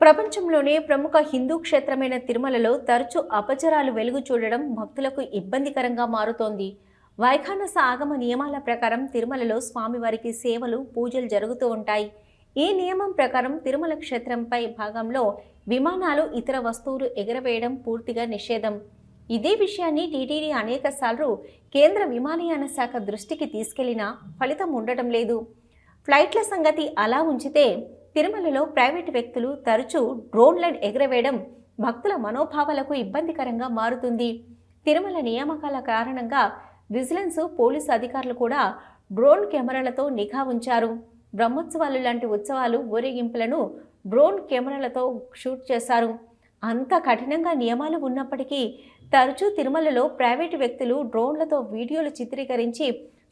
ప్రపంచంలోనే ప్రముఖ హిందూ క్షేత్రమైన తిరుమలలో తరచూ అపచారాలు వెలుగు చూడడం భక్తులకు ఇబ్బందికరంగా మారుతోంది. వైఖానస ఆగమ నియమాల ప్రకారం తిరుమలలో స్వామివారికి సేవలు, పూజలు జరుగుతూ ఉంటాయి. ఈ నియమం ప్రకారం తిరుమల క్షేత్రంపై భాగంలో విమానాలు, ఇతర వస్తువులు ఎగరవేయడం పూర్తిగా నిషేధం. ఇదే విషయాన్ని టీటీడీ అనేకసార్లు కేంద్ర విమానయాన శాఖ దృష్టికి తీసుకెళ్లినా ఫలితం ఉండటం లేదు. ఫ్లైట్ల సంగతి అలా ఉంచితే తిరుమలలో ప్రైవేటు వ్యక్తులు తరచూ డ్రోన్లను ఎగరవేయడం భక్తుల మనోభావాలకు ఇబ్బందికరంగా మారుతుంది. తిరుమల నియామకాల కారణంగా విజిలెన్స్, పోలీసు అధికారులు కూడా డ్రోన్ కెమెరాలతో నిఘా ఉంచారు. బ్రహ్మోత్సవాలు లాంటి ఉత్సవాలు ఊరేగింపులను డ్రోన్ కెమెరాలతో షూట్ చేశారు. అంత కఠినంగా నియమాలు ఉన్నప్పటికీ తరచూ తిరుమలలో ప్రైవేటు వ్యక్తులు డ్రోన్లతో వీడియోలు చిత్రీకరించి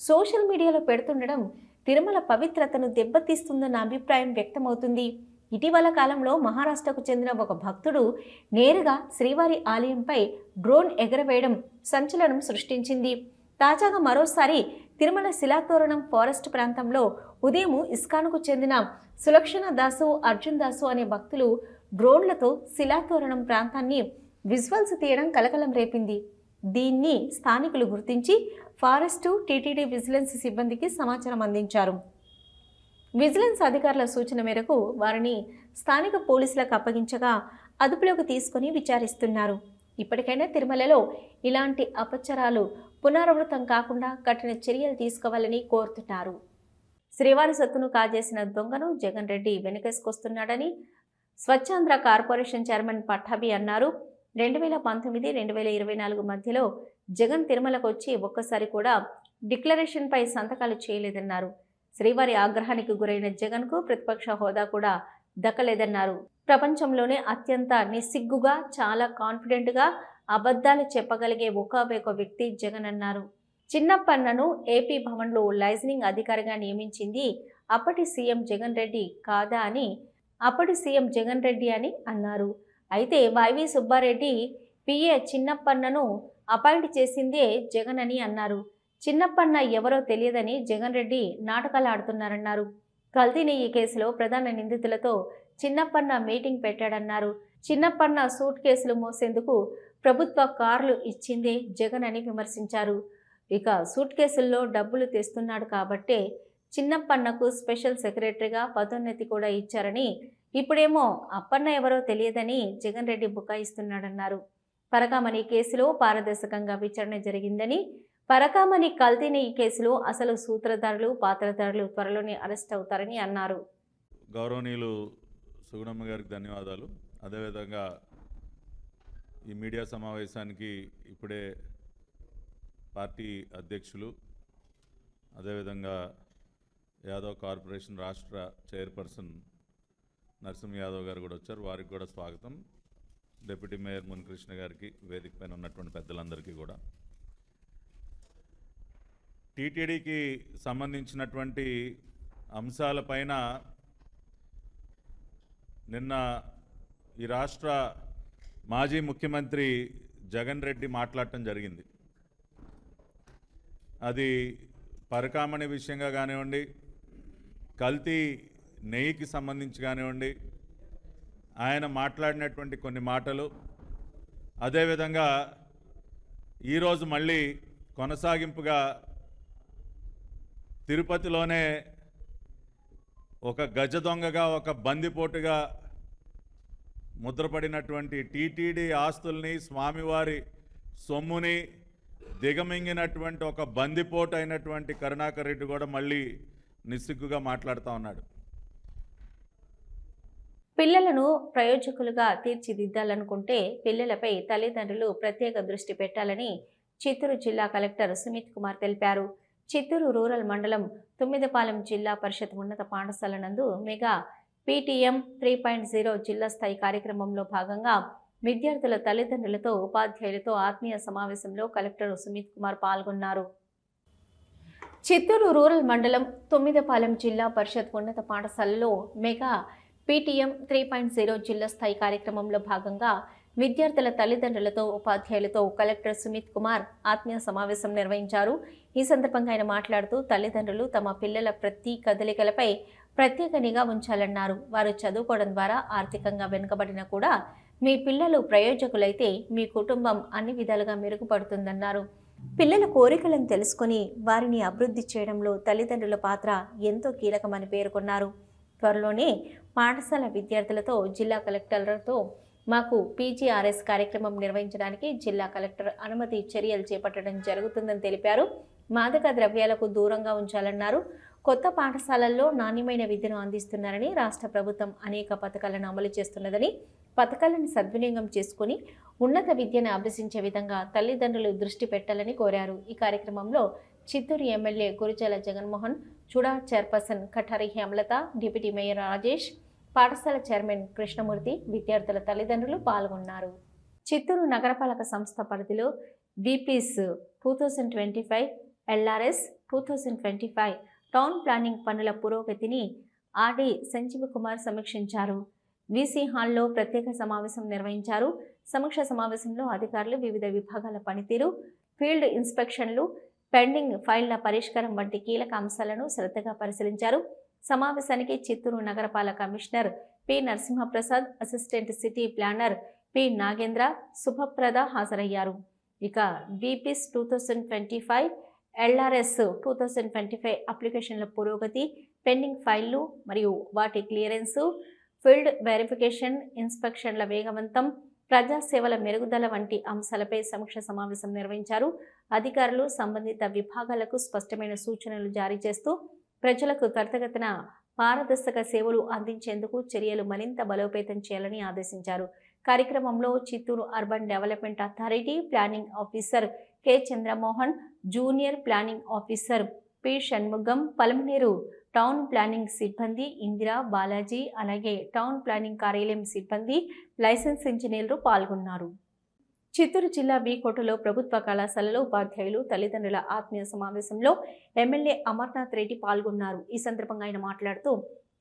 సోషల్ మీడియాలో పెడుతుండడం తిరుమల పవిత్రతను దెబ్బతీస్తుందన్న అభిప్రాయం వ్యక్తమవుతుంది. ఇటీవల కాలంలో మహారాష్ట్రకు చెందిన ఒక భక్తుడు నేరుగా శ్రీవారి ఆలయంపై డ్రోన్ ఎగరవేయడం సంచలనం సృష్టించింది. తాజాగా మరోసారి తిరుమల శిలాతోరణం ఫారెస్ట్ ప్రాంతంలో ఉదయం ఇస్కాన్కు చెందిన సులక్షణ దాసు, అర్జున్ దాసు అనే భక్తులు డ్రోన్లతో శిలాతోరణం ప్రాంతాన్ని విజువల్స్ తీయడం కలకలం రేపింది. దీన్ని స్థానికులు గుర్తించి ఫారెస్టు, టీటీడీ విజిలెన్స్ సిబ్బందికి సమాచారం అందించారు. విజిలెన్స్ అధికారుల సూచన మేరకు వారిని స్థానిక పోలీసులకు అప్పగించగా అదుపులోకి తీసుకుని విచారిస్తున్నారు. ఇప్పటికైనా తిరుమలలో ఇలాంటి అపచారాలు పునరావృతం కాకుండా కఠిన చర్యలు తీసుకోవాలని కోరుతున్నారు. శ్రీవారి సొత్తును కాజేసిన దొంగను జగన్ రెడ్డి వెనుకేసుకొస్తున్నాడని స్వచ్ఛాంధ్ర కార్పొరేషన్ చైర్మన్ పట్టాభి అన్నారు. 2019-2024 మధ్యలో జగన్ తిరుమలకు వచ్చి ఒక్కసారి కూడా డిక్లరేషన్పై సంతకాలు చేయలేదన్నారు. శ్రీవారి ఆగ్రహానికి గురైన జగన్కు ప్రతిపక్ష హోదా కూడా దక్కలేదన్నారు. ప్రపంచంలోనే అత్యంత నిస్సిగ్గుగా, చాలా కాన్ఫిడెంట్గా అబద్ధాలు చెప్పగలిగే ఒక్క వ్యక్తి జగన్ అన్నారు. చిన్నప్పన్నను ఏపీ భవన్లో లైజనింగ్ అధికారిగా నియమించింది అప్పటి సీఎం జగన్ రెడ్డి కాదా అని అన్నారు. అయితే వైవి సుబ్బారెడ్డి పిఏ చిన్నప్పన్నను అపాయింట్ చేసిందే జగన్ అని అన్నారు. చిన్నప్పన్న ఎవరో తెలియదని జగన్ రెడ్డి నాటకాలు ఆడుతున్నారన్నారు. కల్తీ నెయ్యి కేసులో ప్రధాన నిందితులతో చిన్నప్పన్న మీటింగ్ పెట్టాడన్నారు. చిన్నప్పన్న సూట్ కేసులు మోసేందుకు ప్రభుత్వ కార్లు ఇచ్చిందే జగన్ అని విమర్శించారు. ఇక సూట్ కేసుల్లో డబ్బులు తెస్తున్నాడు కాబట్టే చిన్నప్పన్నకు స్పెషల్ సెక్రటరీగా పదోన్నతి కూడా ఇచ్చారని, ఇప్పుడేమో అప్పన్న ఎవరో తెలియదని జగన్ రెడ్డి బుకాయిస్తున్నాడన్నారు. పరకామణి కేసులో పారదర్శకంగా విచారణ జరిగిందని, పరకామణి కల్తీ నెయ్యి కేసులో అసలు సూత్రధారులు, పాత్రధారులు త్వరలోనే అరెస్ట్ అవుతారని అన్నారు. గౌరవనీయులు సుగుణమ్మ గారికి ధన్యవాదాలు. అదేవిధంగా ఈ మీడియా సమావేశానికి ఇప్పుడే పార్టీ అధ్యక్షులు, అదేవిధంగా యాదవ్ కార్పొరేషన్ రాష్ట్ర చైర్పర్సన్ నరసింహ యాదవ్ గారు కూడా వచ్చారు. వారికి కూడా స్వాగతం. డిప్యూటీ మేయర్ మునికృష్ణ గారికి, వేదిక పైన ఉన్నటువంటి పెద్దలందరికీ కూడా. టీటీడీకి సంబంధించినటువంటి అంశాలపైన నిన్న ఈ రాష్ట్ర మాజీ ముఖ్యమంత్రి జగన్ రెడ్డి మాట్లాడటం జరిగింది. అది పరకామణి విషయంగా కానివ్వండి, కల్తీ నెయ్యికి సంబంధించి కానివ్వండి, ఆయన మాట్లాడినటువంటి కొన్ని మాటలు, అదేవిధంగా ఈరోజు మళ్ళీ కొనసాగింపుగా తిరుపతిలోనే ఒక గజ దొంగగా, ఒక బందిపోటుగా ముద్రపడినటువంటి టీటీడీ ఆస్తుల్ని, స్వామివారి సొమ్ముని దిగమింగినటువంటి ఒక బందిపోటు అయినటువంటి కరుణాకర్ రెడ్డి కూడా మళ్ళీ నిస్సిగ్గుగా మాట్లాడుతూ ఉన్నాడు. పిల్లలను ప్రయోజకులుగా తీర్చిదిద్దాలనుకుంటే పిల్లలపై తల్లిదండ్రులు ప్రత్యేక దృష్టి పెట్టాలని చిత్తూరు జిల్లా కలెక్టర్ సుమిత్ కుమార్ తెలిపారు. చిత్తూరు రూరల్ మండలం తుమ్మిదపాలెం జిల్లా పరిషత్ ఉన్నత పాఠశాల నందు మెగా PTM 3.0 జిల్లా స్థాయి కార్యక్రమంలో భాగంగా విద్యార్థుల తల్లిదండ్రులతో, ఉపాధ్యాయులతో ఆత్మీయ సమావేశంలో కలెక్టర్ సుమిత్ కుమార్ పాల్గొన్నారు. చిత్తూరు రూరల్ మండలం తుమ్మిదపాలెం జిల్లా పరిషత్ ఉన్నత పాఠశాలలో మెగా PTM 3.0 జిల్లా స్థాయి కార్యక్రమంలో భాగంగా విద్యార్థుల తల్లిదండ్రులతో, ఉపాధ్యాయులతో కలెక్టర్ సుమిత్ కుమార్ ఆత్మీయ సమావేశం నిర్వహించారు. ఈ సందర్భంగా ఆయన మాట్లాడుతూ తల్లిదండ్రులు తమ పిల్లల ప్రతి కదలికలపై ప్రత్యేక నిఘా ఉంచాలన్నారు. వారు చదువుకోవడం ద్వారా ఆర్థికంగా వెనుకబడినా కూడా మీ పిల్లలు ప్రయోజకులైతే మీ కుటుంబం అన్ని విధాలుగా మెరుగుపడుతుందన్నారు. పిల్లల కోరికలను తెలుసుకొని వారిని అభివృద్ధి చేయడంలో తల్లిదండ్రుల పాత్ర ఎంతో కీలకమని పేర్కొన్నారు. త్వరలోనే పాఠశాల విద్యార్థులతో జిల్లా కలెక్టర్లతో మాకు PGRS కార్యక్రమం నిర్వహించడానికి జిల్లా కలెక్టర్ అనుమతి చర్యలు చేపట్టడం జరుగుతుందని తెలిపారు. మాదక ద్రవ్యాలకు దూరంగా ఉంచాలన్నారు. కొత్త పాఠశాలల్లో నాణ్యమైన విద్యను అందిస్తున్నారని, రాష్ట్ర ప్రభుత్వం అనేక పథకాలను అమలు చేస్తున్నదని, పథకాలను సద్వినియోగం చేసుకుని ఉన్నత విద్యను అభ్యసించే విధంగా తల్లిదండ్రులు దృష్టి పెట్టాలని కోరారు. ఈ కార్యక్రమంలో Chittoor MLA Gurajala Jaganmohan, CUDA chairperson Kathari Hemalatha, deputy mayor Rajesh, పాఠశాల చైర్మన్ కృష్ణమూర్తి, విద్యార్థుల తల్లిదండ్రులు పాల్గొన్నారు. చిత్తూరు నగరపాలక సంస్థ పరిధిలో బీపీస్ 2025, ఎల్ఆర్ఎస్ 2025 టౌన్ ప్లానింగ్ పనుల పురోగతిని ఆర్డీ సంజీవ్ కుమార్ సమీక్షించారు. వీసీ హాల్లో ప్రత్యేక సమావేశం నిర్వహించారు. సమీక్ష సమావేశంలో అధికారులు వివిధ విభాగాల పనితీరు, ఫీల్డ్ ఇన్స్పెక్షన్లు, పెండింగ్ ఫైళ్ల పరిష్కారం వంటి కీలక అంశాలను శ్రద్ధగా పరిశీలించారు. సమావేశానికి చిత్తూరు నగరపాలక commissioner P Narasimhaprasad, assistant city planner P Nagendra, Shubhaprada హాజరయ్యారు. ఇక బీపీస్ 2025, ఎల్ఆర్ఎస్ 2025 అప్లికేషన్ల పురోగతి, పెండింగ్ ఫైళ్లు మరియు వాటి క్లియరెన్సు, ఫీల్డ్ వెరిఫికేషన్, ఇన్స్పెక్షన్ల వేగవంతం, ప్రజాసేవల మెరుగుదల వంటి అంశాలపై సమీక్ష సమావేశం నిర్వహించారు. అధికారులు సంబంధిత విభాగాలకు స్పష్టమైన సూచనలు జారీ చేస్తూ ప్రజలకు త్వరితగతిన పారదర్శక సేవలు అందించేందుకు చర్యలు మరింత బలోపేతం చేయాలని ఆదేశించారు. కార్యక్రమంలో Chittoor urban development authority planning officer K Chandramohan, junior planning officer P Shanmugam, Palamaneru town planning సిబ్బంది ఇందిరా, బాలాజీ, అలాగే టౌన్ ప్లానింగ్ కార్యాలయం సిబ్బంది, లైసెన్స్ ఇంజనీర్లు పాల్గొన్నారు. చిత్తూరు జిల్లా బీకోటలో ప్రభుత్వ కళాశాలలో ఉపాధ్యాయులు తల్లిదండ్రుల ఆత్మీయ సమావేశంలో ఎమ్మెల్యే అమర్నాథ్ రెడ్డి పాల్గొన్నారు. ఈ సందర్భంగా ఆయన మాట్లాడుతూ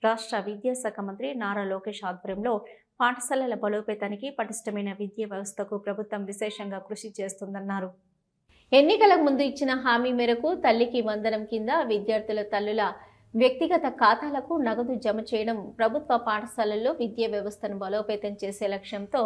రాష్ట్ర విద్యాశాఖ మంత్రి నారా లోకేష్ ఆధ్వర్యంలో పాఠశాలల బలోపేతానికి, పటిష్టమైన విద్యా వ్యవస్థకు ప్రభుత్వం విశేషంగా కృషి చేస్తుందన్నారు. ఎన్నికలకు ముందు ఇచ్చిన హామీ మేరకు తల్లికి వందనం కింద విద్యార్థుల తల్లుల వ్యక్తిగత ఖాతాలకు నగదు జమ చేయడం, ప్రభుత్వ పాఠశాలల్లో విద్యా వ్యవస్థను బలోపేతం చేసే లక్ష్యంతో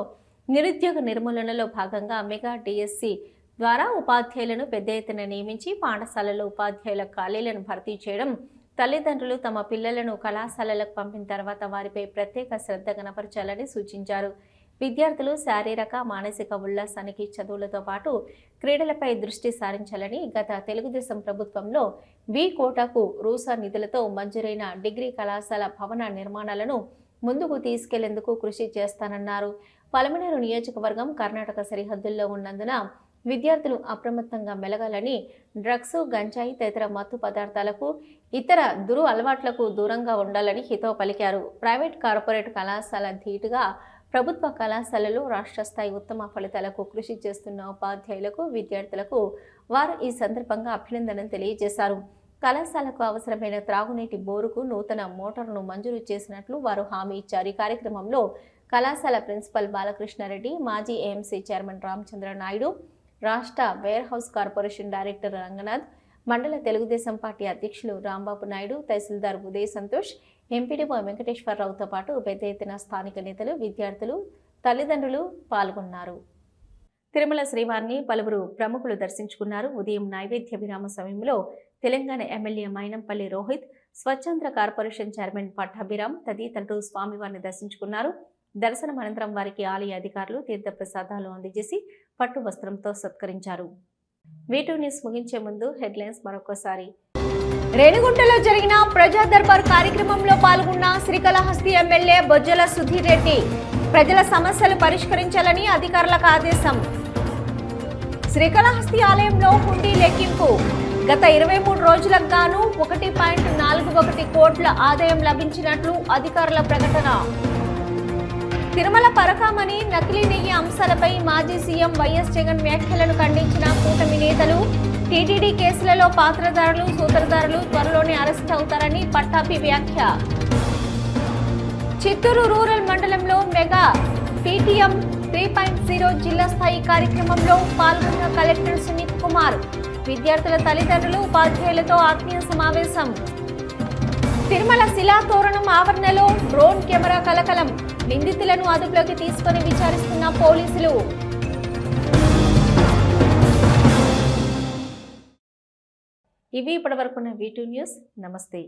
నిరుద్యోగ నిర్మూలనలో భాగంగా మెగా డిఎస్సి ద్వారా ఉపాధ్యాయులను పెద్ద ఎత్తున నియమించి పాఠశాలలో ఉపాధ్యాయుల ఖాళీలను భర్తీ చేయడం, తల్లిదండ్రులు తమ పిల్లలను కళాశాలలకు పంపిన తర్వాత వారిపై ప్రత్యేక శ్రద్ధ కనపరచాలని సూచించారు. విద్యార్థులు శారీరక, మానసిక ఉల్లాసానికి చదువులతో పాటు క్రీడలపై దృష్టి సారించాలని గత తెలుగుదేశం ప్రభుత్వంలో వి కోటాకు రూసా నిధులతో మంజూరైన డిగ్రీ కళాశాల భవన నిర్మాణాలను ముందుకు తీసుకెళ్లేందుకు కృషి చేస్తానన్నారు. పలమనేరు నియోజకవర్గం కర్ణాటక సరిహద్దుల్లో ఉన్నందున విద్యార్థులు అప్రమత్తంగా మెలగాలని, డ్రగ్స్, గంజాయి తదితర మత్తు పదార్థాలకు, ఇతర దురు అలవాట్లకు దూరంగా ఉండాలని హితవు పలికారు. ప్రైవేట్, కార్పొరేట్ కళాశాల ధీటుగా ప్రభుత్వ కళాశాలలో రాష్ట్ర స్థాయి ఉత్తమ ఫలితాలకు కృషి చేస్తున్న ఉపాధ్యాయులకు, విద్యార్థులకు వారు ఈ సందర్భంగా అభినందనలు తెలియజేశారు. కళాశాలకు అవసరమైన త్రాగునీటి బోరుకు నూతన మోటార్ను మంజూరు చేసినట్లు వారు హామీ ఇచ్చారు. ఈ కార్యక్రమంలో కళాశాల ప్రిన్సిపల్ బాలకృష్ణారెడ్డి, మాజీ ఏఎంసీ చైర్మన్ రామచంద్ర నాయుడు, రాష్ట్ర warehouse corporation director Ranganath, మండల తెలుగుదేశం పార్టీ అధ్యక్షులు రాంబాబు నాయుడు, తహసీల్దార్ ఉదయ్ సంతోష్, ఎంపీడీఓ వెంకటేశ్వరరావుతో పాటు పెద్ద ఎత్తున స్థానిక నేతలు, విద్యార్థులు, తల్లిదండ్రులు పాల్గొన్నారు. తిరుమల శ్రీవారిని పలువురు ప్రముఖులు దర్శించుకున్నారు. ఉదయం నైవేద్య విరామ సమయంలో Telangana MLA Mynampally Rohit, స్వచ్ఛంద్ర corporation chairman Pattabhiram తదితరులు స్వామివారిని దర్శించుకున్నారు. దర్శనం అనంతరం వారికి ఆలయ అధికారులు తీర్థప్రసాదాలు అందజేసి పట్టు వస్త్రంతో సత్కరించారు. వీటూ న్యూస్ ముగించే ముందు హెడ్లైన్స్ మరొకసారి. రేణిగుంటలో జరిగిన ప్రజా దర్బార్ కార్యక్రమంలో పాల్గొన్న శ్రీకాళహస్తి ఎమ్మెల్యే బొజ్జల సుధీర్ రెడ్డి, ప్రజల సమస్యలు పరిష్కరించాలని అధికారులకు ఆదేశం. శ్రీకాళహస్తి ఆలయంలో హుండీ లెక్కింపు, గత 23 రోజులకు గాను 1.41 కోట్ల ఆదాయం లభించినట్లు అధికారుల ప్రకటన. తిరుమల పరకామణి నకిలీ నెయ్యి అంశాలపై మాజీ సీఎం వైఎస్ జగన్ వ్యాఖ్యలను ఖండించిన కూటమి నేతలు, టీటీడీ కేసులలో పాత్రధారులు, సూత్రధారులు త్వరలోనే అరెస్ట్ అవుతారని పట్టాభి వ్యాఖ్య. చిత్తూరు రూరల్ మండలంలో మెగా పీటీఎం 3.0 జిల్లా స్థాయి కార్యక్రమంలో పాల్గొన్న కలెక్టర్ సుమిత్ కుమార్, విద్యార్థుల తల్లిదండ్రులు, ఉపాధ్యాయులతో ఆత్మీయ సమావేశం. తిరుమల శిలాతోరణం ఆవరణలో డ్రోన్ కెమెరా కలకలం, నిందితులను అదుపులోకి తీసుకొని విచారిస్తున్న పోలీసులు. ఇవి ఇప్పటివరకున్న వీటూ న్యూస్. నమస్తే.